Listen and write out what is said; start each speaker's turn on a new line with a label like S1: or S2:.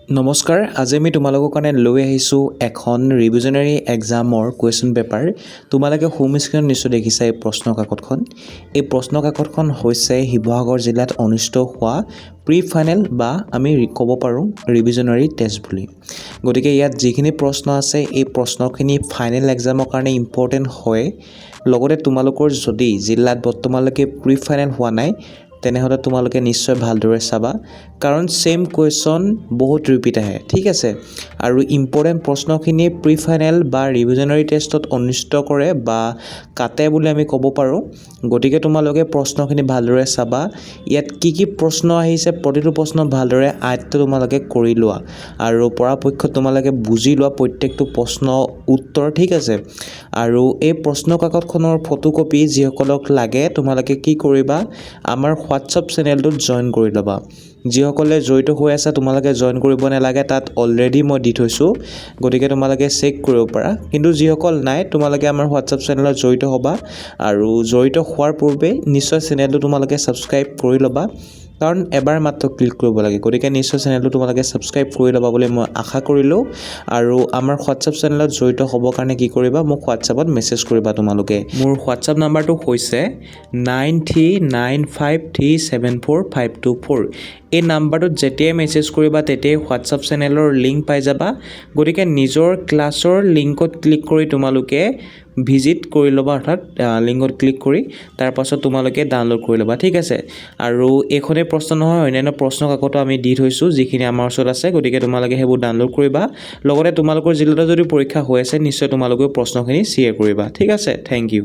S1: নমস্কাৰ, আজি আমি তোমালোকৰ কাৰণে লৈ আহিছোঁ এখন ৰিভিজনাৰী এক্সামৰ কুৱেশ্যন পেপাৰ। তোমালোকে হোম স্ক্ৰীনত নিশ্চয় দেখিছা এই প্ৰশ্ন কাকতখন। এই প্ৰশ্ন কাকতখন হৈছে শিৱসাগৰ জিলাত অনুষ্ঠিত হোৱা প্ৰি ফাইনেল বা আমি ক'ব পাৰোঁ ৰিভিজনাৰী টেষ্ট বুলি। গতিকে ইয়াত যিখিনি প্ৰশ্ন আছে এই প্ৰশ্নখিনি ফাইনেল এক্সামৰ কাৰণে ইম্পৰ্টেণ্ট হয়। লগতে তোমালোকৰ যদি জিলাত বৰ্তমানলৈকে প্ৰি ফাইনেল হোৱা নাই তেনেহ'লে তোমালোকে নিশ্চয় ভালদৰে চাবা, কাৰণ সেম কুৱেশ্যন বহুত ৰিপিট আহে, ঠিক আছে। আৰু ইম্পৰ্টেণ্ট প্ৰশ্নখিনি প্ৰি ফাইনেল বা ৰিভিজনাৰী টেষ্টত অনুষ্ঠিত কৰে বা কাটে বুলি আমি ক'ব পাৰোঁ। গতিকে তোমালোকে প্ৰশ্নখিনি ভালদৰে চাবা। ইয়াত কি প্ৰশ্ন আহিছে প্ৰতিটো প্ৰশ্ন ভালদৰে আয়ত্ত তোমালোকে কৰি লোৱা আৰু পৰাপক্ষত তোমালোকে বুজি লোৱা প্ৰত্যেকটো প্ৰশ্ন উত্তৰ, ঠিক আছে। আৰু এই প্ৰশ্ন কাকতখনৰ ফটোকপি যিসকলক লাগে তোমালোকে কি কৰিবা, আমাৰ হোৱাটছআপ চেনেলটোত জইন কৰি ল'বা। যিসকলে জড়িত হৈ আছে তোমালোকে জইন কৰিব নালাগে, তাত অলৰেডি মই দি থৈছোঁ, গতিকে তোমালোকে চেক কৰিব পাৰা। কিন্তু যিসকল নাই তোমালোকে আমাৰ হোৱাটছআপ চেনেলত জড়িত হ'বা আৰু জড়িত হোৱাৰ পূৰ্বে নিশ্চয় চেনেলটো তোমালোকে ছাবস্ক্ৰাইব কৰি ল'বা, কাৰণ এবাৰ মাত্ৰ ক্লিক কৰিব লাগে। গতিকে নিশ্চয় চেনেলটো তোমালোকে ছাবস্ক্ৰাইব কৰি ল'বা বুলি মই আশা কৰিলোঁ। আৰু আমাৰ হোৱাটছআপ চেনেলত জড়িত হ'বৰ কাৰণে কি কৰিবা, মোক হোৱাটছআপত মেছেজ কৰিবা তোমালোকে। মোৰ হোৱাটছআপ নাম্বাৰটো হৈছে 9395374524। এই নাম্বাৰটোত যেতিয়াই মেছেজ কৰিবা তেতিয়াই হোৱাটছআপ চেনেলৰ লিংক পাই যাবা। গতিকে নিজৰ ক্লাছৰ লিংকত ক্লিক কৰি তোমালোকে ভিজিট কৰি ল'বা, অৰ্থাৎ লিংকত ক্লিক কৰি তাৰপাছত তোমালোকে ডাউনলোড কৰি ল'বা, ঠিক আছে। আৰু এইখনেই প্ৰশ্ন নহয়, অন্যান্য প্ৰশ্ন কাকতো আমি দি থৈছোঁ যিখিনি আমাৰ ওচৰত আছে। গতিকে তোমালোকে সেইবোৰ ডাউনলোড কৰিবা। লগতে তোমালোকৰ জিলাতো যদি পৰীক্ষা হৈ আছে নিশ্চয় তোমালোকেও প্ৰশ্নখিনি শ্বেয়াৰ কৰিবা, ঠিক আছে। Thank U.